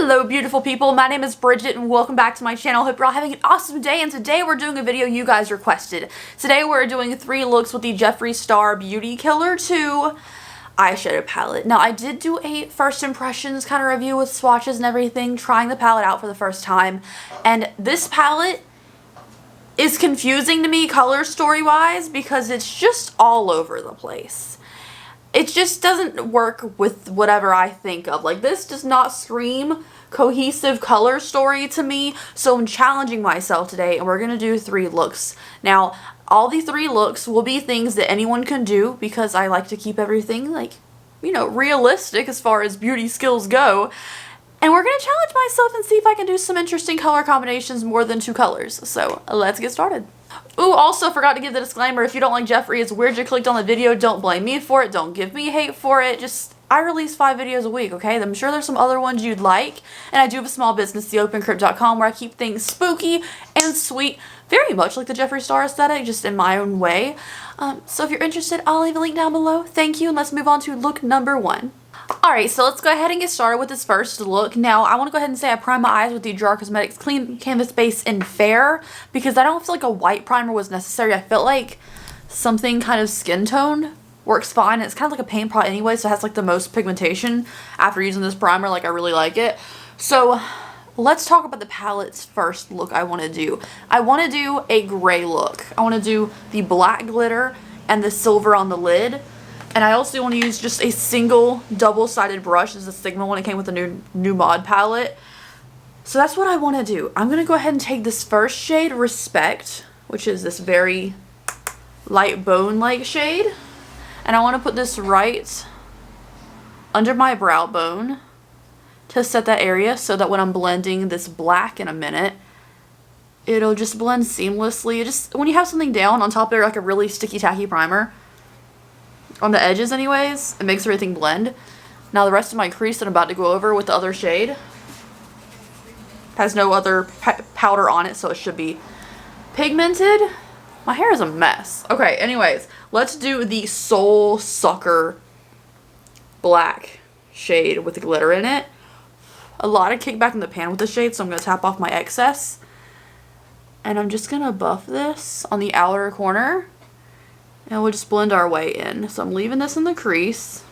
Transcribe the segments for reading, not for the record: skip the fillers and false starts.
Hello beautiful people, my name is Bridget and welcome back to my channel. Hope you're all having an awesome day, and today we're doing a video you guys requested. Today we're doing 3 looks with the Jeffree Star Beauty Killer 2 eyeshadow palette. Now I did do a first impressions kind of review with swatches and everything, trying the palette out for the first time, and this palette is confusing to me color story wise because it's just all over the place. It just doesn't work with whatever I think of. Like, this does not scream cohesive color story to me, so I'm challenging myself today and we're going to do 3 looks. Now, all these 3 looks will be things that anyone can do because I like to keep everything, like, you know, realistic as far as beauty skills go. And we're going to challenge myself and see if I can do some interesting color combinations more than 2 colors. So, let's get started. Ooh, also forgot to give the disclaimer, if you don't like Jeffree, it's weird you clicked on the video, don't blame me for it, don't give me hate for it, just, I release 5 videos a week, okay? I'm sure there's some other ones you'd like, and I do have a small business, theopencrypt.com, where I keep things spooky and sweet, very much like the Jeffree Star aesthetic, just in my own way. So if you're interested, I'll leave a link down below. Thank you, and let's move on to look number 1. Alright, so let's go ahead and get started with this first look. Now, I want to go ahead and say I prime my eyes with the Jar Cosmetics Clean Canvas Base in Fair because I don't feel like a white primer was necessary. I felt like something kind of skin tone works fine. It's kind of like a paint pot anyway, so it has like the most pigmentation after using this primer. Like, I really like it. So, let's talk about the palette's first look I want to do. I want to do a gray look. I want to do the black glitter and the silver on the lid. And I also want to use just a single double-sided brush. This is a Sigma one. It came with the new mod palette. So that's what I want to do. I'm going to go ahead and take this first shade, Respect, which is this very light bone-like shade. And I want to put this right under my brow bone to set that area so that when I'm blending this black in a minute, it'll just blend seamlessly. When you have something down on top of like a really sticky tacky primer, on the edges anyways, it makes everything blend. Now the rest of my crease that I'm about to go over with the other shade has no other powder on it, so it should be pigmented. My hair is a mess. Okay, anyways, let's do the Soul Sucker black shade with the glitter in it. A lot of kickback in the pan with the shade, so I'm going to tap off my excess. And I'm just going to buff this on the outer corner. And we'll just blend our way in. So I'm leaving this in the crease.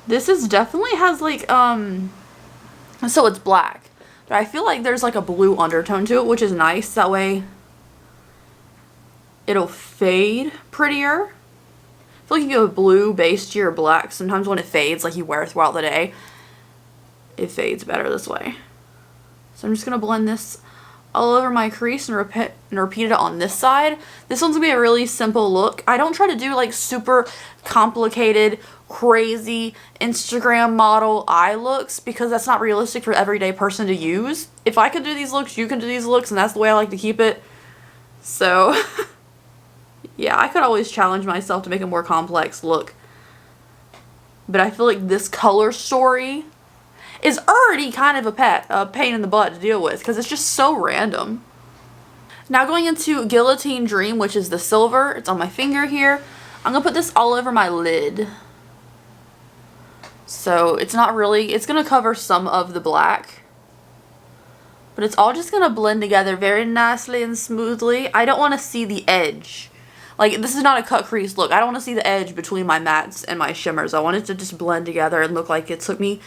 This is definitely has like, so it's black. But I feel like there's like a blue undertone to it, which is nice. That way it'll fade prettier. I feel like if you have a blue base to your black, sometimes when it fades, like you wear it throughout the day, it fades better this way. So I'm just going to blend this all over my crease and repeat it on this side. This one's gonna be a really simple look. I don't try to do like super complicated, crazy Instagram model eye looks because that's not realistic for the everyday person to use. If I could do these looks, you can do these looks, and that's the way I like to keep it. So, yeah, I could always challenge myself to make a more complex look. But I feel like this color story is already kind of a pain in the butt to deal with because it's just so random. Now going into Guillotine Dream, which is the silver. It's on my finger here. I'm going to put this all over my lid. So it's not really, it's going to cover some of the black. But it's all just going to blend together very nicely and smoothly. I don't want to see the edge. Like, this is not a cut crease look. I don't want to see the edge between my mattes and my shimmers. I want it to just blend together and look like it took me,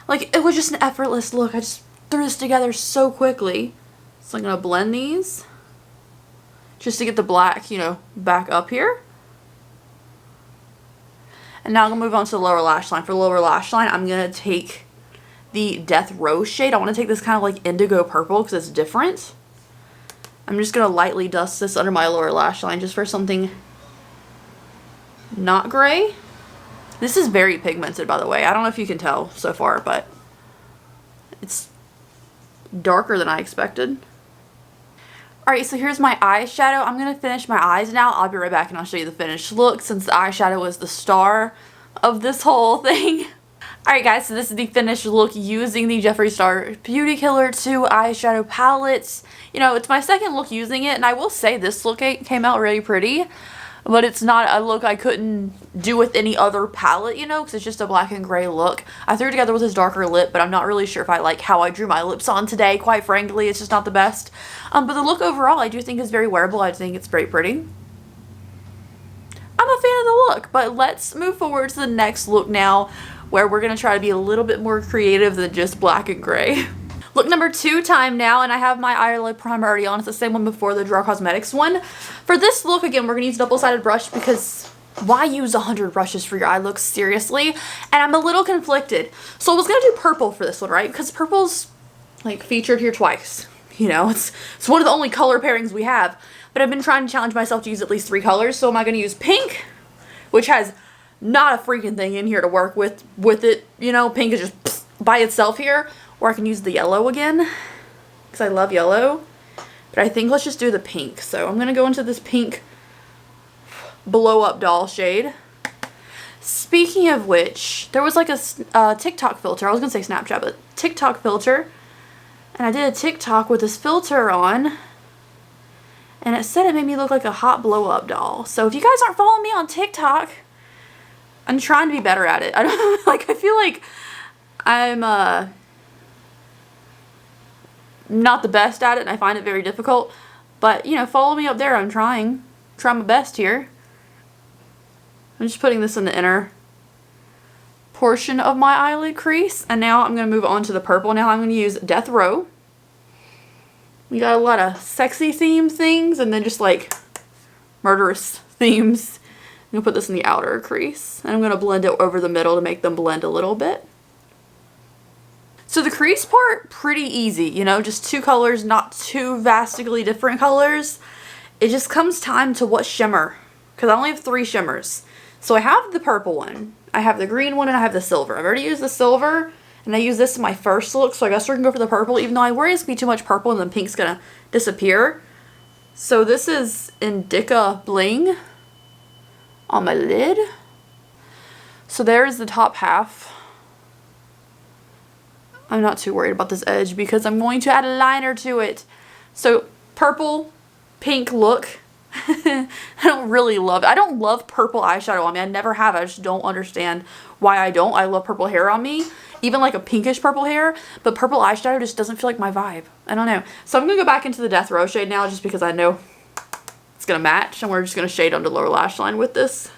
like, it was just an effortless look. I just threw this together so quickly. So I'm going to blend these just to get the black, you know, back up here. And now I'm going to move on to the lower lash line. For the lower lash line, I'm going to take the Death Rose shade. I want to take this kind of like indigo purple because it's different. I'm just going to lightly dust this under my lower lash line just for something not gray. This is very pigmented, by the way. I don't know if you can tell so far, but it's darker than I expected. Alright, so here's my eyeshadow. I'm going to finish my eyes now. I'll be right back and I'll show you the finished look since the eyeshadow was the star of this whole thing. Alright guys, so this is the finished look using the Jeffree Star Beauty Killer 2 eyeshadow palettes. You know, it's my second look using it, and I will say this look came out really pretty. but it's not a look I couldn't do with any other palette, you know, because it's just a black and gray look. I threw it together with this darker lip, but I'm not really sure if I like how I drew my lips on today, quite frankly. It's just not the best. But the look overall I do think is very wearable. I think it's very pretty. I'm a fan of the look, but let's move forward to the next look now, where we're going to try to be a little bit more creative than just black and gray. Look number 2 time now, and I have my eyelid primer already on. It's the same one before, the Draw Cosmetics one. For this look, again, we're going to use a double-sided brush because why use 100 brushes for your eye looks? Seriously? And I'm a little conflicted. So I was going to do purple for this one, right? Because purple's like featured here twice. You know, it's one of the only color pairings we have. But I've been trying to challenge myself to use at least 3 colors. So am I going to use pink, which has not a freaking thing in here to work with it. You know, pink is just by itself here. Or I can use the yellow again, because I love yellow. But I think let's just do the pink. So I'm going to go into this pink blow up doll shade. Speaking of which, there was like a TikTok filter. I was going to say Snapchat, but TikTok filter. And I did a TikTok with this filter on. And it said it made me look like a hot blow up doll. So if you guys aren't following me on TikTok, I'm trying to be better at it. I feel like I'm not the best at it, and I find it very difficult, but you know, follow me up there. I'm trying my best here. I'm just putting this in the inner portion of my eyelid crease, and now I'm going to move on to the purple. Now I'm going to use Death Row. We got a lot of sexy theme things and then just like murderous themes. I'm going to put this in the outer crease, and I'm going to blend it over the middle to make them blend a little bit. So the crease part, pretty easy, you know, just 2 colors, not too vastly different colors. It just comes time to what shimmer, because I only have 3 shimmers. So I have the purple one, I have the green one, and I have the silver. I've already used the silver, and I used this in my first look, so I guess we're going to go for the purple, even though I worry it's going to be too much purple and then pink's going to disappear. So this is Indica Bling on my lid. So there's the top half. I'm not too worried about this edge because I'm going to add a liner to it. So purple, pink look. I don't really love it. I don't love purple eyeshadow on me. I never have. I just don't understand why I don't. I love purple hair on me. Even like a pinkish purple hair. But purple eyeshadow just doesn't feel like my vibe. I don't know. So I'm going to go back into the Death Row shade now just because I know it's going to match. And we're just going to shade under the lower lash line with this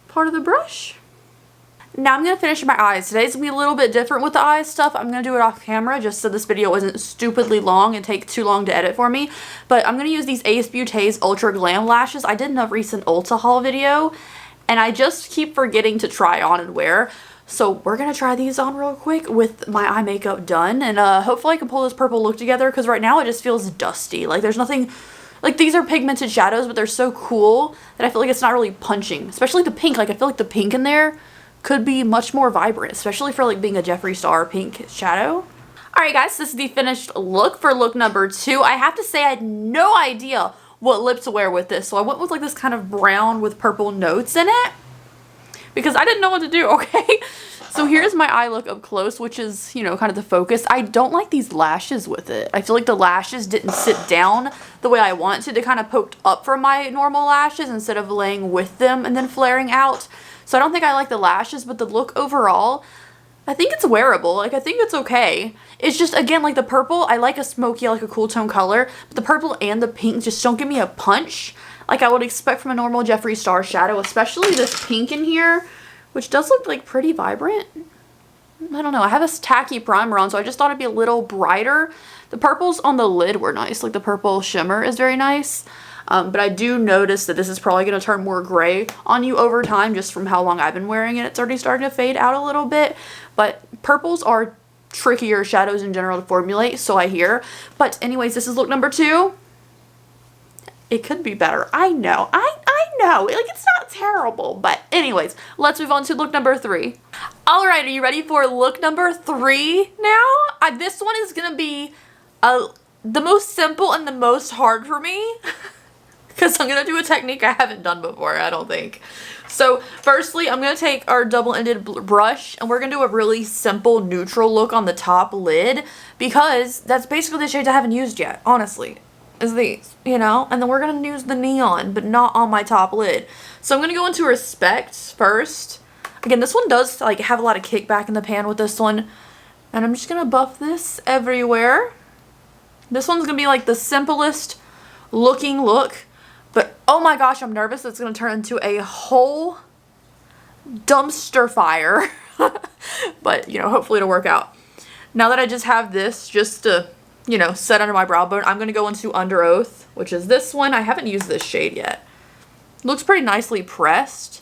part of the brush. Now I'm going to finish my eyes. Today's going to be a little bit different with the eyes stuff. I'm going to do it off camera just so this video isn't stupidly long and take too long to edit for me. But I'm going to use these Ace Beauté's Ultra Glam Lashes. I did in a recent Ulta haul video, and I just keep forgetting to try on and wear. So we're going to try these on real quick with my eye makeup done. And hopefully I can pull this purple look together because right now it just feels dusty. Like there's nothing... Like these are pigmented shadows, but they're so cool that I feel like it's not really punching. Especially the pink. Like I feel like the pink in there could be much more vibrant, especially for like being a Jeffree Star pink shadow. Alright guys, this is the finished look for look number 2. I have to say I had no idea what lip to wear with this, so I went with like this kind of brown with purple notes in it because I didn't know what to do, okay? So here's my eye look up close, which is, you know, kind of the focus. I don't like these lashes with it. I feel like the lashes didn't sit down the way I want to. They kind of poked up from my normal lashes instead of laying with them and then flaring out. So I don't think I like the lashes, but the look overall, I think it's wearable. Like, I think it's okay. It's just, again, like the purple, I like a smoky, like a cool tone color, but the purple and the pink just don't give me a punch like I would expect from a normal Jeffree Star shadow, especially this pink in here, which does look like pretty vibrant. I don't know. I have a tacky primer on, so I just thought it'd be a little brighter. The purples on the lid were nice. Like the purple shimmer is very nice. But I do notice that this is probably going to turn more gray on you over time just from how long I've been wearing it. It's already starting to fade out a little bit. But purples are trickier shadows in general to formulate, so I hear. But anyways, this is look number 2. It could be better. I know. I know. Like, it's not terrible. But anyways, let's move on to look number 3. Alright, are you ready for look number 3 now? This one is going to be the most simple and the most hard for me. Because I'm going to do a technique I haven't done before, I don't think. So, firstly, I'm going to take our double-ended brush, and we're going to do a really simple neutral look on the top lid, because that's basically the shades I haven't used yet, honestly. is these, you know? And then we're going to use the neon, but not on my top lid. So I'm going to go into Respect first. Again, this one does like have a lot of kickback in the pan with this one. And I'm just going to buff this everywhere. This one's going to be like the simplest looking look. But oh my gosh, I'm nervous it's going to turn into a whole dumpster fire. But, you know, hopefully it'll work out. Now that I just have this just to, you know, set under my brow bone, I'm going to go into Under Oath, which is this one. I haven't used this shade yet. Looks pretty nicely pressed.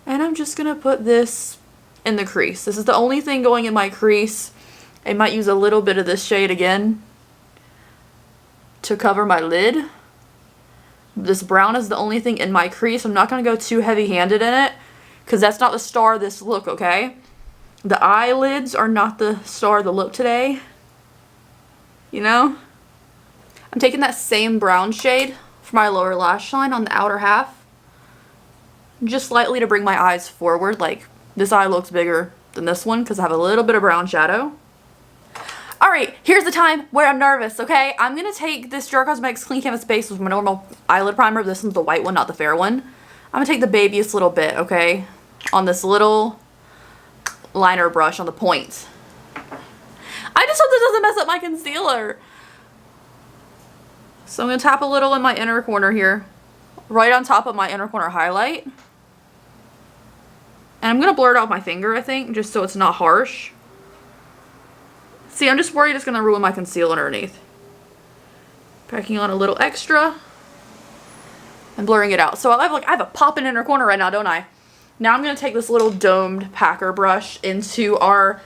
And I'm just going to put this in the crease. This is the only thing going in my crease. I might use a little bit of this shade again to cover my lid. This brown is the only thing in my crease. I'm not going to go too heavy-handed in it because that's not the star of this look, okay? The eyelids are not the star of the look today. You know? I'm taking that same brown shade for my lower lash line on the outer half. Just slightly to bring my eyes forward. Like, this eye looks bigger than this one because I have a little bit of brown shadow. Alright, here's the time where I'm nervous, okay? I'm going to take this Jeffree Cosmetics Clean Canvas Base with my normal eyelid primer. This one's the white one, not the fair one. I'm going to take the babyest little bit, okay? On this little liner brush on the point. I just hope this doesn't mess up my concealer. So I'm going to tap a little in my inner corner here. Right on top of my inner corner highlight. And I'm going to blur it out with my finger, I think, just so it's not harsh. See, I'm just worried it's going to ruin my concealer underneath. Packing on a little extra. And blurring it out. So I have a poppin' inner corner right now, don't I? Now I'm going to take this little domed packer brush into our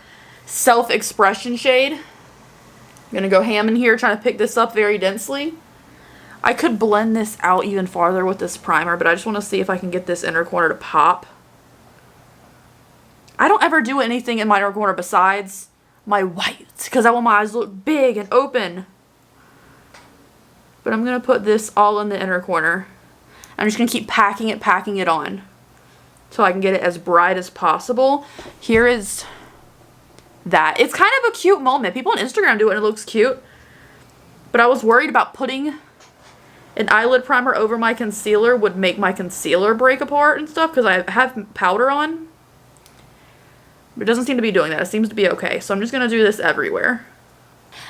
Self-Expression shade. I'm going to go ham in here, trying to pick this up very densely. I could blend this out even farther with this primer, but I just want to see if I can get this inner corner to pop. I don't ever do anything in my inner corner besides my white, because I want my eyes to look big and open. But I'm going to put this all in the inner corner. I'm just going to keep packing it on so I can get it as bright as possible. Here is that. It's kind of a cute moment. People on Instagram do it and it looks cute. But I was worried about putting an eyelid primer over my concealer would make my concealer break apart and stuff because I have powder on. But it doesn't seem to be doing that. It seems to be okay. So I'm just going to do this everywhere.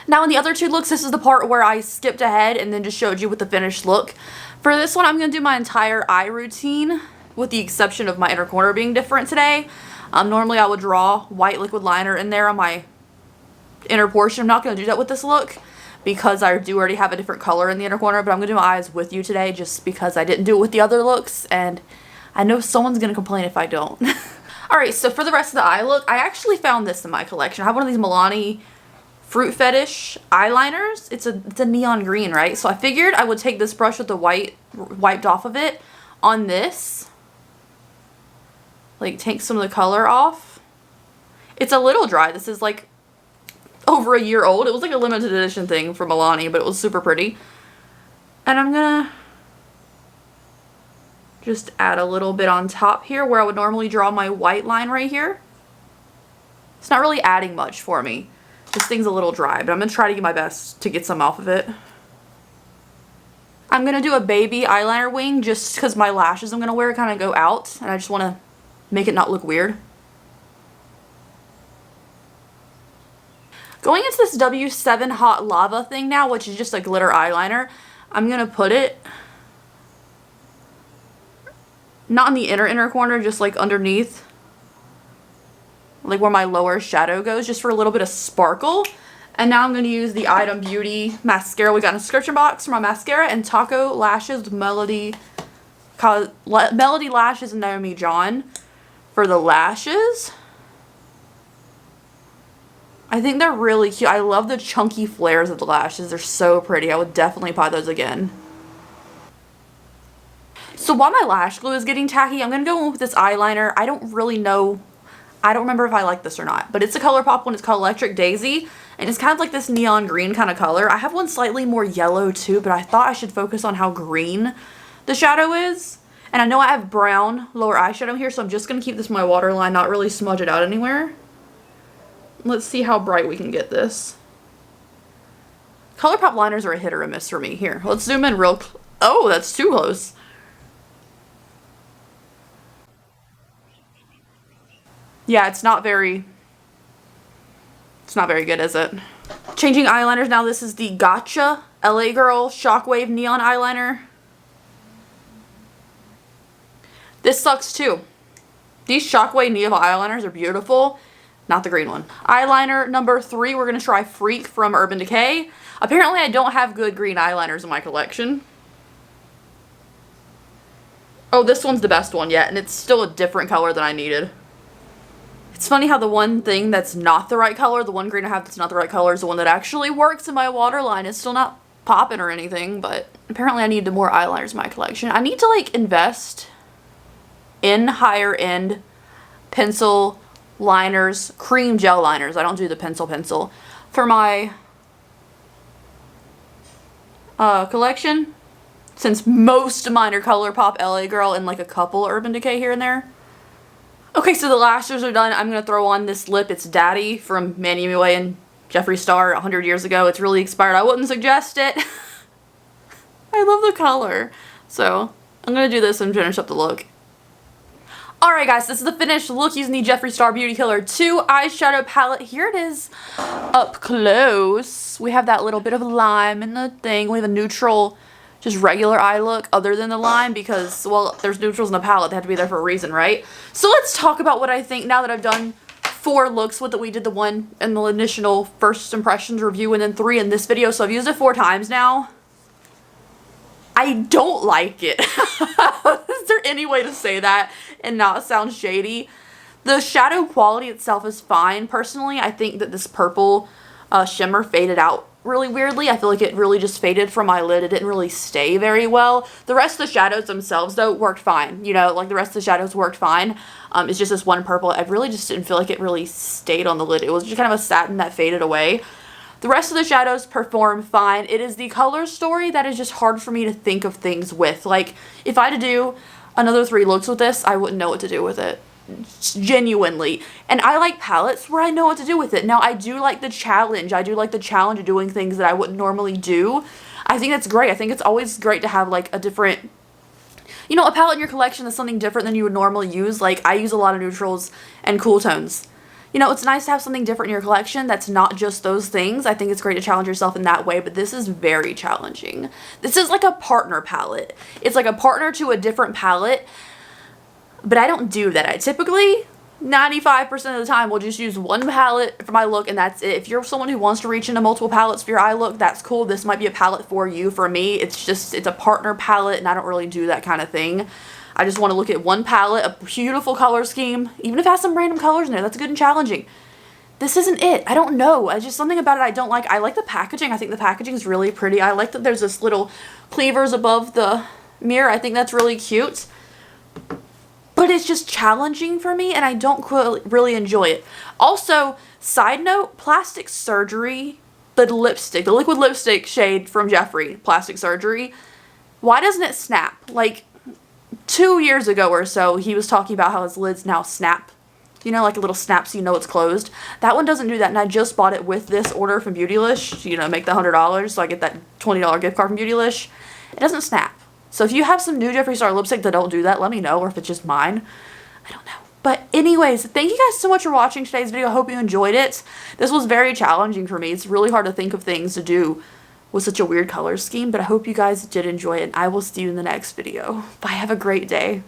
Now in the other two looks, this is the part where I skipped ahead and then just showed you with the finished look. For this one, I'm going to do my entire eye routine with the exception of my inner corner being different today. Normally I would draw white liquid liner in there on my inner portion. I'm not going to do that with this look because I do already have a different color in the inner corner, but I'm going to do my eyes with you today just because I didn't do it with the other looks, and I know someone's going to complain if I don't. Alright, so for the rest of the eye look, I actually found this in my collection. I have one of these Milani Fruit Fetish eyeliners. It's a neon green, right? So I figured I would take this brush with the white wiped off of it on this. Like, take some of the color off. It's a little dry. This is like over a year old. It was like a limited edition thing from Milani, but it was super pretty. And I'm gonna just add a little bit on top here where I would normally draw my white line right here. It's not really adding much for me. This thing's a little dry, but I'm gonna try to do my best to get some off of it. I'm gonna do a baby eyeliner wing just because my lashes I'm gonna wear kind of go out, and I just want to make it not look weird. Going into this W7 Hot Lava thing now, which is just a glitter eyeliner, I'm gonna put it not in the inner corner, just like underneath, like where my lower shadow goes, just for a little bit of sparkle. And now I'm going to use the Item Beauty mascara we got in a description box for my mascara, and Taco Lashes with Melody Lashes and Naomi John for the lashes. I think they're really cute. I love the chunky flares of the lashes. They're so pretty. I would definitely buy those again. So while my lash glue is getting tacky, I'm going to go in with this eyeliner. I don't really know. I don't remember if I like this or not, but it's a Colourpop one. It's called Electric Daisy, and it's kind of like this neon green kind of color. I have one slightly more yellow too, but I thought I should focus on how green the shadow is. And I know I have brown lower eyeshadow here, so I'm just going to keep this in my waterline, not really smudge it out anywhere. Let's see how bright we can get this. Colourpop liners are a hit or a miss for me. Here, let's zoom in real oh, that's too close. Yeah, it's not very good, is it? Changing eyeliners now. This is the Gotcha LA Girl Shockwave Neon Eyeliner. This sucks too. These Shockwave Neon eyeliners are beautiful. Not the green one. Eyeliner number 3, we're going to try Freak from Urban Decay. Apparently I don't have good green eyeliners in my collection. Oh, this one's the best one yet, and it's still a different color than I needed. It's funny how the one thing that's not the right color, the one green I have that's not the right color, is the one that actually works in my waterline. It's still not popping or anything, but apparently I need more eyeliners in my collection. I need to like invest in higher end pencil liners, cream gel liners. I don't do the pencil for my collection, since most of mine are Colourpop, LA Girl, and like a couple Urban Decay here and there. Okay, so the lashes are done. I'm going to throw on this lip. It's Daddy from MannyMUA and Jeffree Star 100 years ago. It's really expired. I wouldn't suggest it. I love the color. So I'm going to do this and finish up the look. Alright guys, this is the finished look using the Jeffree Star Beauty Killer 2 eyeshadow palette. Here it is up close. We have that little bit of lime in the thing. We have a neutral, just regular eye look other than the lime because, well, there's neutrals in the palette. They have to be there for a reason, right? So let's talk about what I think now that I've done 4 looks with it. We did the one in the initial first impressions review and then 3 in this video. So I've used it 4 times now. I don't like it. Is there any way to say that and not sound shady? The shadow quality itself is fine. Personally, I think that this purple shimmer faded out really weirdly. I feel like it really just faded from my lid. It didn't really stay very well. The rest of the shadows themselves, though, worked fine. You know, like the rest of the shadows worked fine. It's just this one purple. I really just didn't feel like it really stayed on the lid. It was just kind of a satin that faded away. The rest of the shadows perform fine. It is the color story that is just hard for me to think of things with. Like, if I had to do another 3 looks with this, I wouldn't know what to do with it. Genuinely. And I like palettes where I know what to do with it. Now, I do like the challenge. I do like the challenge of doing things that I wouldn't normally do. I think that's great. I think it's always great to have, like, a different, you know, a palette in your collection that's something different than you would normally use. Like, I use a lot of neutrals and cool tones. You know, it's nice to have something different in your collection that's not just those things. I think it's great to challenge yourself in that way, but this is very challenging. This is like a partner palette. It's like a partner to a different palette, but I don't do that. I typically, 95% of the time, will just use one palette for my look, and that's it. If you're someone who wants to reach into multiple palettes for your eye look, that's cool. This might be a palette for you. For me, it's a partner palette, and I don't really do that kind of thing. I just want to look at one palette, a beautiful color scheme, even if it has some random colors in there. That's good and challenging. This isn't it. I don't know. I just, something about it I don't like. I like the packaging. I think the packaging is really pretty. I like that there's this little cleavers above the mirror. I think that's really cute. But it's just challenging for me, and I don't really enjoy it. Also, side note, plastic surgery, the lipstick, the liquid lipstick shade from Jeffree, plastic surgery, why doesn't it snap? Like, 2 years ago or so, he was talking about how his lids now snap. You know, like a little snap so you know it's closed. That one doesn't do that, and I just bought it with this order from Beautylish. You know, make the $100, so I get that $20 gift card from Beautylish. It doesn't snap. So if you have some new Jeffree Star lipstick that don't do that, let me know, or if it's just mine. I don't know. But anyways, thank you guys so much for watching today's video. I hope you enjoyed it. This was very challenging for me. It's really hard to think of things to do with such a weird color scheme, but I hope you guys did enjoy it, and I will see you in the next video. Bye, have a great day.